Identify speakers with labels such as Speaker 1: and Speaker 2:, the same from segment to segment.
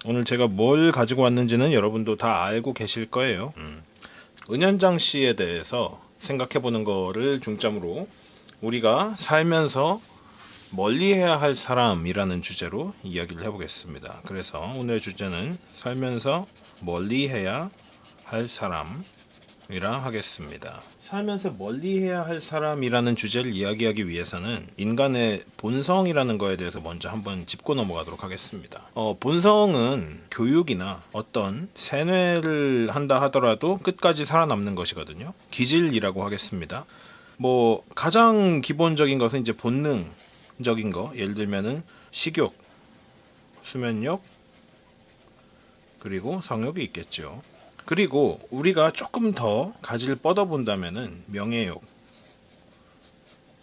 Speaker 1: 오늘 제가 뭘 가지고 왔는지는 여러분도 다 알고 계실 거예요. 은현장 씨에 대해서 생각해보는 거를 중점으로 우리가 살면서 멀리해야 할 사람이라는 주제로 이야기를 해보겠습니다. 그래서 오늘의 주제는 살면서 멀리해야 할 사람이라 하겠습니다. 살면서 멀리해야 할 사람이라는 주제를 이야기하기 위해서는 인간의 본성이라는 거에 대해서 먼저 한번 짚고 넘어가도록 하겠습니다. 본성은 교육이나 어떤 세뇌를 한다 하더라도 끝까지 살아남는 것이거든요. 기질이라고 하겠습니다. 가장 기본적인 것은 이제 본능적인 거, 예를 들면은 식욕, 수면욕, 그리고 성욕이 있겠죠. 그리고 우리가 조금 더 가지를 뻗어본다면은 명예욕,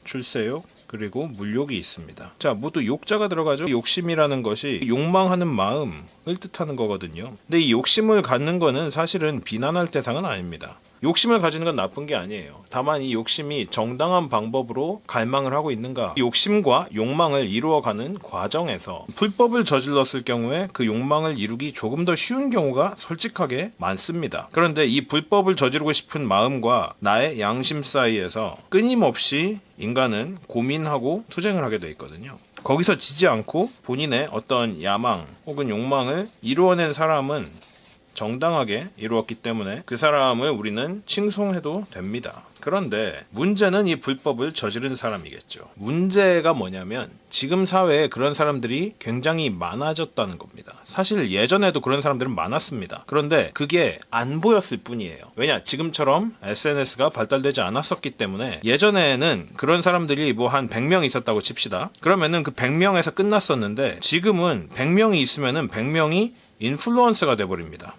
Speaker 1: 출세욕, 그리고 물욕이 있습니다. 자, 모두 욕자가 들어가죠. 욕심이라는 것이 욕망하는 마음을 뜻하는 거거든요. 근데 이 욕심을 갖는 거는 사실은 비난할 대상은 아닙니다. 욕심을 가지는 건 나쁜 게 아니에요. 다만 이 욕심이 정당한 방법으로 갈망을 하고 있는가, 욕심과 욕망을 이루어가는 과정에서 불법을 저질렀을 경우에 그 욕망을 이루기 조금 더 쉬운 경우가 솔직하게 많습니다. 그런데 이 불법을 저지르고 싶은 마음과 나의 양심 사이에서 끊임없이 인간은 고민하고 투쟁을 하게 돼 있거든요. 거기서 지지 않고 본인의 어떤 야망 혹은 욕망을 이루어낸 사람은 정당하게 이루었기 때문에 그 사람을 우리는 칭송해도 됩니다. 그런데 문제는 이 불법을 저지른 사람이겠죠. 문제가 뭐냐면 지금 사회에 그런 사람들이 굉장히 많아졌다는 겁니다. 사실 예전에도 그런 사람들은 많았습니다. 그런데 그게 안 보였을 뿐이에요. 왜냐? 지금처럼 SNS가 발달되지 않았었기 때문에 예전에는 그런 사람들이 한 100명 있었다고 칩시다. 그러면은 그 100명에서 끝났었는데 지금은 100명이 있으면은 100명이 인플루언서가 돼버립니다.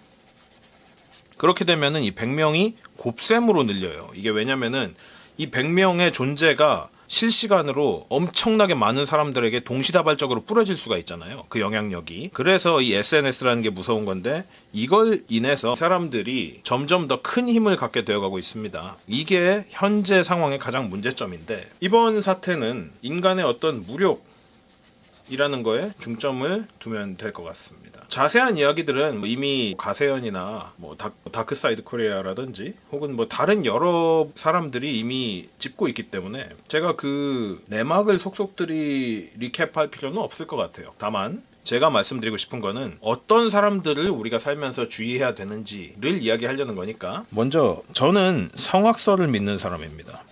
Speaker 1: 그렇게 되면은 이 100명이 곱셈으로 늘려요. 이게 왜냐면은 이 100명의 존재가 실시간으로 엄청나게 많은 사람들에게 동시다발적으로 뿌려질 수가 있잖아요. 그 영향력이. 그래서 이 SNS라는 게 무서운 건데 이걸 인해서 사람들이 점점 더 큰 힘을 갖게 되어가고 있습니다. 이게 현재 상황의 가장 문제점인데 이번 사태는 인간의 어떤 무력이라는 거에 중점을 두면 될 것 같습니다. 자세한 이야기들은 이미 가세연이나 다크사이드 코리아라든지 혹은 다른 여러 사람들이 이미 짚고 있기 때문에 제가 그 내막을 속속들이 리캡할 필요는 없을 것 같아요. 다만 제가 말씀드리고 싶은 거는 어떤 사람들을 우리가 살면서 주의해야 되는지를 이야기하려는 거니까 먼저 저는 성악설을 믿는 사람입니다.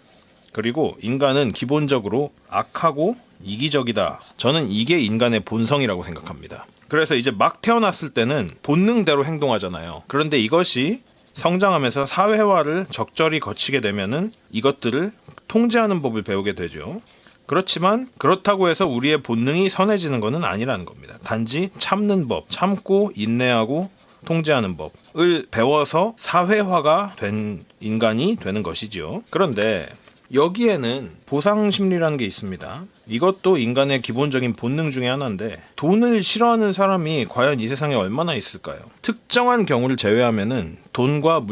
Speaker 1: 그리고 인간은 기본적으로 악하고 이기적이다. 저는 이게 인간의 본성이라고 생각합니다. 그래서 이제 막 태어났을 때는 본능대로 행동하잖아요. 그런데 이것이 성장하면서 사회화를 적절히 거치게 되면은 이것들을 통제하는 법을 배우게 되죠. 그렇지만 그렇다고 해서 우리의 본능이 선해지는 것은 아니라는 겁니다. 단지 참는 법, 참고 인내하고 통제하는 법을 배워서 사회화가 된 인간이 되는 것이죠. 그런데 여기에는 보상심리라는 게 있습니다. 이것도 인간의 기본적인 본능 중에 하나인데 돈을 싫어하는 사람이 과연 이 세상에 얼마나 있을까요? 특정한 경우를 제외하면은 돈과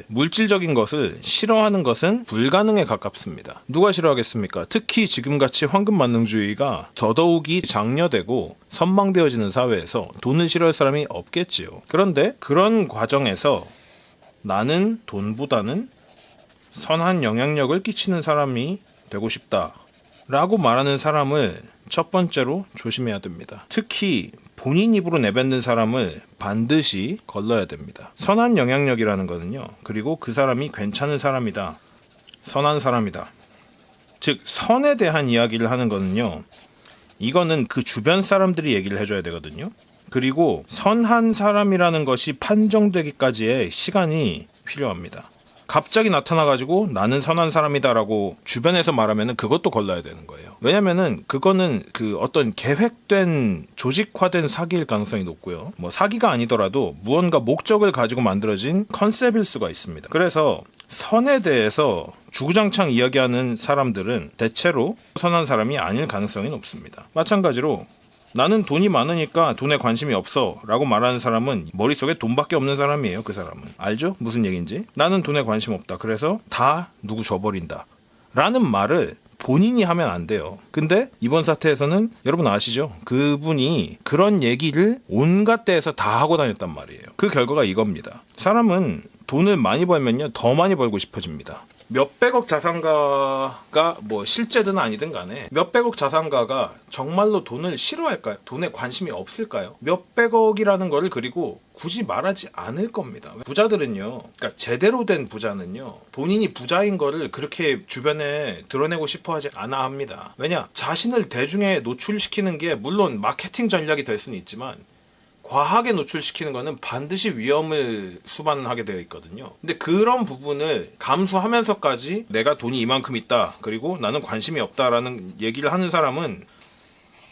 Speaker 1: 물질적인 것을 싫어하는 것은 불가능에 가깝습니다. 누가 싫어하겠습니까? 특히 지금같이 황금만능주의가 더더욱이 장려되고 선망되어지는 사회에서 돈을 싫어할 사람이 없겠지요. 그런데 그런 과정에서 나는 돈보다는 선한 영향력을 끼치는 사람이 되고 싶다 라고 말하는 사람을 첫 번째로 조심해야 됩니다. 특히 본인 입으로 내뱉는 사람을 반드시 걸러야 됩니다. 선한 영향력이라는 거는요, 그리고 그 사람이 괜찮은 사람이다, 선한 사람이다, 즉 선에 대한 이야기를 하는 거는요, 이거는 그 주변 사람들이 얘기를 해줘야 되거든요. 그리고 선한 사람이라는 것이 판정되기까지의 시간이 필요합니다. 갑자기 나타나가지고 나는 선한 사람이다라고 주변에서 말하면은 그것도 걸러야 되는 거예요. 왜냐면은 그거는 그 어떤 계획된 조직화된 사기일 가능성이 높고요. 사기가 아니더라도 무언가 목적을 가지고 만들어진 컨셉일 수가 있습니다. 그래서 선에 대해서 주구장창 이야기하는 사람들은 대체로 선한 사람이 아닐 가능성이 높습니다. 마찬가지로 나는 돈이 많으니까 돈에 관심이 없어 라고 말하는 사람은 머릿속에 돈밖에 없는 사람이에요. 그 사람은. 알죠? 무슨 얘기인지? 나는 돈에 관심 없다. 그래서 다 누구 줘버린다 라는 말을 본인이 하면 안 돼요. 근데 이번 사태에서는 여러분 아시죠? 그분이 그런 얘기를 온갖 데에서 다 하고 다녔단 말이에요. 그 결과가 이겁니다. 사람은 돈을 많이 벌면요, 더 많이 벌고 싶어집니다. 몇백억 자산가가 뭐 실제든 아니든 간에 몇백억 자산가가 정말로 돈을 싫어할까요? 돈에 관심이 없을까요? 몇백억이라는 거를 그리고 굳이 말하지 않을 겁니다. 부자들은요, 그러니까 제대로 된 부자는요, 본인이 부자인 거를 그렇게 주변에 드러내고 싶어 하지 않아 합니다. 왜냐? 자신을 대중에 노출시키는 게 물론 마케팅 전략이 될 수는 있지만 과하게 노출시키는 거는 반드시 위험을 수반하게 되어 있거든요. 근데 그런 부분을 감수하면서까지 내가 돈이 이만큼 있다, 그리고 나는 관심이 없다라는 얘기를 하는 사람은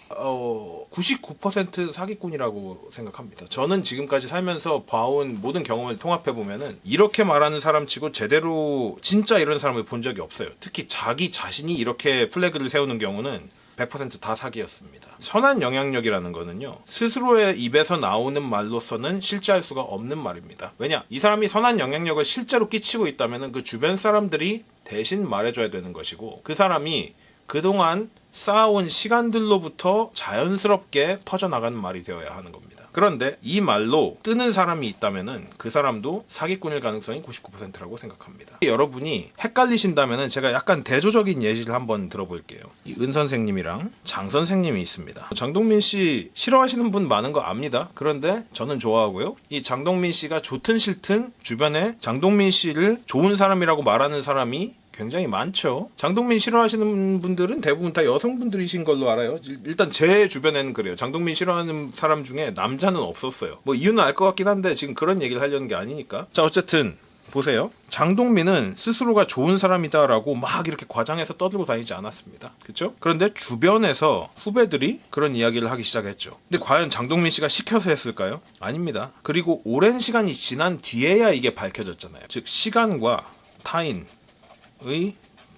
Speaker 1: 99% 사기꾼이라고 생각합니다. 저는 지금까지 살면서 봐온 모든 경험을 통합해보면은 이렇게 말하는 사람 치고 제대로 진짜 이런 사람을 본 적이 없어요. 특히 자기 자신이 이렇게 플래그를 세우는 경우는 100% 다 사기였습니다. 선한 영향력이라는 거는요, 스스로의 입에서 나오는 말로서는 실제할 수가 없는 말입니다. 왜냐? 이 사람이 선한 영향력을 실제로 끼치고 있다면 그 주변 사람들이 대신 말해줘야 되는 것이고, 그 사람이 그동안 쌓아온 시간들로부터 자연스럽게 퍼져나가는 말이 되어야 하는 겁니다. 그런데 이 말로 뜨는 사람이 있다면 그 사람도 사기꾼일 가능성이 99%라고 생각합니다. 여러분이 헷갈리신다면 제가 약간 대조적인 예시를 한번 들어볼게요. 이 은 선생님이랑 장 선생님이 있습니다. 장동민 씨 싫어하시는 분 많은 거 압니다. 그런데 저는 좋아하고요. 이 장동민 씨가 좋든 싫든 주변에 장동민 씨를 좋은 사람이라고 말하는 사람이 굉장히 많죠. 장동민 싫어하시는 분들은 대부분 다 여성분들이신 걸로 알아요. 일단 제 주변에는 그래요. 장동민 싫어하는 사람 중에 남자는 없었어요. 뭐 이유는 알 것 같긴 한데 지금 그런 얘기를 하려는 게 아니니까. 자, 어쨌든 보세요. 장동민은 스스로가 좋은 사람이다라고 막 이렇게 과장해서 떠들고 다니지 않았습니다. 그렇죠? 그런데 주변에서 후배들이 그런 이야기를 하기 시작했죠. 근데 과연 장동민 씨가 시켜서 했을까요? 아닙니다. 그리고 오랜 시간이 지난 뒤에야 이게 밝혀졌잖아요. 즉 시간과 타인의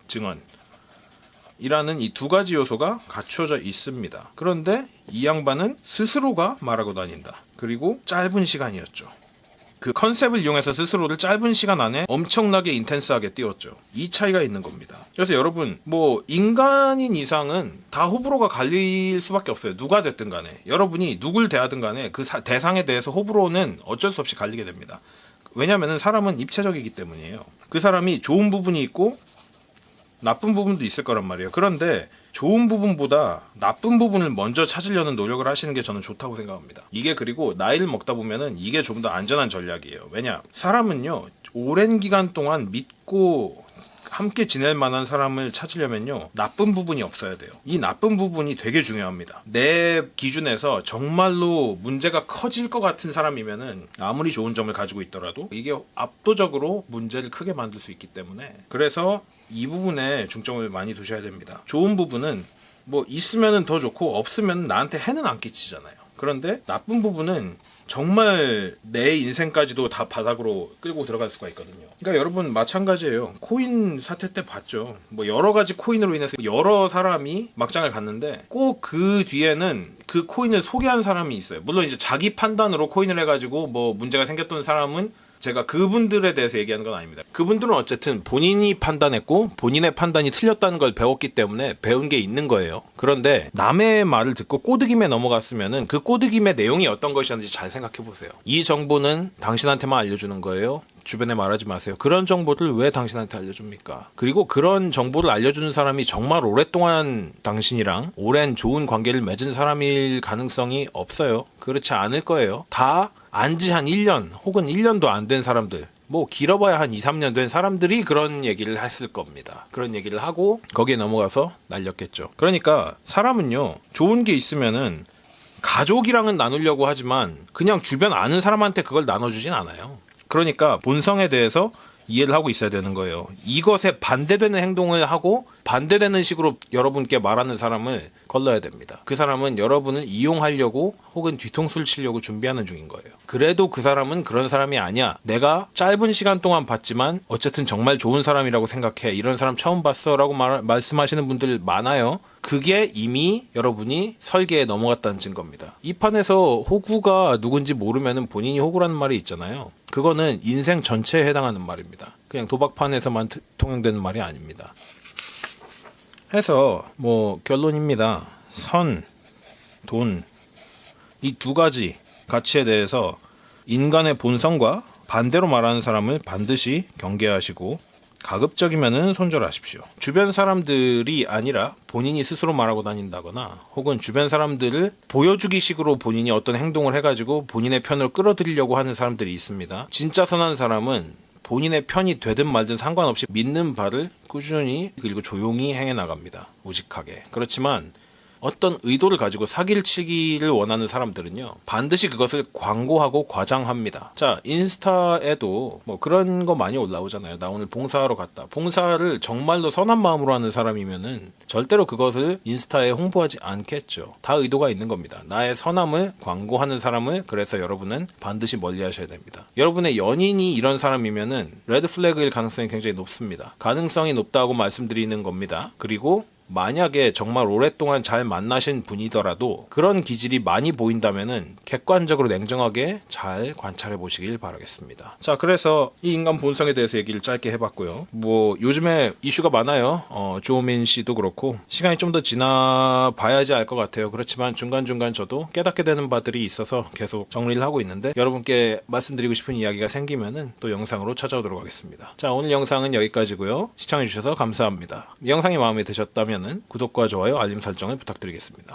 Speaker 1: 증언이라는 이 두 가지 요소가 갖춰져 있습니다. 그런데 이 양반은 스스로가 말하고 다닌다. 그리고 짧은 시간이었죠. 그 컨셉을 이용해서 스스로를 짧은 시간 안에 엄청나게 인텐스하게 띄웠죠. 이 차이가 있는 겁니다. 그래서 여러분, 뭐 인간인 이상은 다 호불호가 갈릴 수밖에 없어요. 누가 됐든 간에. 여러분이 누굴 대하든 간에 그 대상에 대해서 호불호는 어쩔 수 없이 갈리게 됩니다. 왜냐하면 사람은 입체적이기 때문이에요. 그 사람이 좋은 부분이 있고 나쁜 부분도 있을 거란 말이에요. 그런데 좋은 부분보다 나쁜 부분을 먼저 찾으려는 노력을 하시는 게 저는 좋다고 생각합니다. 이게 그리고 나이를 먹다 보면은 이게 좀 더 안전한 전략이에요. 왜냐? 사람은요, 오랜 기간 동안 믿고 함께 지낼 만한 사람을 찾으려면요, 나쁜 부분이 없어야 돼요. 이 나쁜 부분이 되게 중요합니다. 내 기준에서 정말로 문제가 커질 것 같은 사람이면은 아무리 좋은 점을 가지고 있더라도 이게 압도적으로 문제를 크게 만들 수 있기 때문에, 그래서 이 부분에 중점을 많이 두셔야 됩니다. 좋은 부분은 뭐 있으면은 더 좋고 없으면 나한테 해는 안 끼치잖아요. 그런데 나쁜 부분은 정말 내 인생까지도 다 바닥으로 끌고 들어갈 수가 있거든요. 그러니까 여러분 마찬가지예요. 코인 사태 때 봤죠. 뭐 여러 가지 코인으로 인해서 여러 사람이 막장을 갔는데 꼭 그 뒤에는 그 코인을 소개한 사람이 있어요. 물론 이제 자기 판단으로 코인을 해가지고 뭐 문제가 생겼던 사람은 제가 그분들에 대해서 얘기하는 건 아닙니다. 그분들은 어쨌든 본인이 판단했고 본인의 판단이 틀렸다는 걸 배웠기 때문에 배운 게 있는 거예요. 그런데 남의 말을 듣고 꼬드김에 넘어갔으면은 그 꼬드김의 내용이 어떤 것이었는지 잘 생각해 보세요. 이 정보는 당신한테만 알려주는 거예요. 주변에 말하지 마세요. 그런 정보를 왜 당신한테 알려줍니까? 그리고 그런 정보를 알려주는 사람이 정말 오랫동안 당신이랑 오랜 좋은 관계를 맺은 사람일 가능성이 없어요. 그렇지 않을 거예요. 다 안지 한 1년 혹은 1년도 안 된 사람들, 뭐 길어봐야 한 2, 3년 된 사람들이 그런 얘기를 했을 겁니다. 그런 얘기를 하고 거기에 넘어가서 날렸겠죠. 그러니까 사람은요, 좋은 게 있으면은 가족이랑은 나누려고 하지만 그냥 주변 아는 사람한테 그걸 나눠주진 않아요. 그러니까 본성에 대해서 이해를 하고 있어야 되는 거예요. 이것에 반대되는 행동을 하고 반대되는 식으로 여러분께 말하는 사람을 걸러야 됩니다. 그 사람은 여러분을 이용하려고 혹은 뒤통수를 치려고 준비하는 중인 거예요. 그래도 그 사람은 그런 사람이 아니야. 내가 짧은 시간 동안 봤지만 어쨌든 정말 좋은 사람이라고 생각해. 이런 사람 처음 봤어 라고 말씀하시는 분들 많아요. 그게 이미 여러분이 설계에 넘어갔다는 증거입니다. 이 판에서 호구가 누군지 모르면 본인이 호구라는 말이 있잖아요. 그거는 인생 전체에 해당하는 말입니다. 그냥 도박판에서만 통용되는 말이 아닙니다. 해서 뭐 결론입니다. 선, 돈, 이 두 가지 가치에 대해서 인간의 본성과 반대로 말하는 사람을 반드시 경계하시고 가급적이면은 손절하십시오. 주변 사람들이 아니라 본인이 스스로 말하고 다닌다거나 혹은 주변 사람들을 보여주기 식으로 본인이 어떤 행동을 해가지고 본인의 편을 끌어들이려고 하는 사람들이 있습니다. 진짜 선한 사람은 본인의 편이 되든 말든 상관없이 믿는 바를 꾸준히 그리고 조용히 행해 나갑니다. 우직하게. 그렇지만 어떤 의도를 가지고 사기를 치기를 원하는 사람들은요, 반드시 그것을 광고하고 과장합니다. 자, 인스타에도 뭐 그런 거 많이 올라오잖아요. 나 오늘 봉사하러 갔다. 봉사를 정말로 선한 마음으로 하는 사람이면은 절대로 그것을 인스타에 홍보하지 않겠죠. 다 의도가 있는 겁니다. 나의 선함을 광고하는 사람을 그래서 여러분은 반드시 멀리 하셔야 됩니다. 여러분의 연인이 이런 사람이면은 레드 플래그일 가능성이 굉장히 높습니다. 가능성이 높다고 말씀드리는 겁니다. 그리고 만약에 정말 오랫동안 잘 만나신 분이더라도 그런 기질이 많이 보인다면은 객관적으로 냉정하게 잘 관찰해 보시길 바라겠습니다. 자, 그래서 이 인간 본성에 대해서 얘기를 짧게 해봤고요. 뭐 요즘에 이슈가 많아요. 조민 씨도 그렇고 시간이 좀 더 지나 봐야지 알 것 같아요. 그렇지만 중간중간 저도 깨닫게 되는 바들이 있어서 계속 정리를 하고 있는데 여러분께 말씀드리고 싶은 이야기가 생기면은 또 영상으로 찾아오도록 하겠습니다. 자, 오늘 영상은 여기까지고요. 시청해 주셔서 감사합니다. 영상이 마음에 드셨다면 구독과 좋아요, 알림 설정을 부탁드리겠습니다.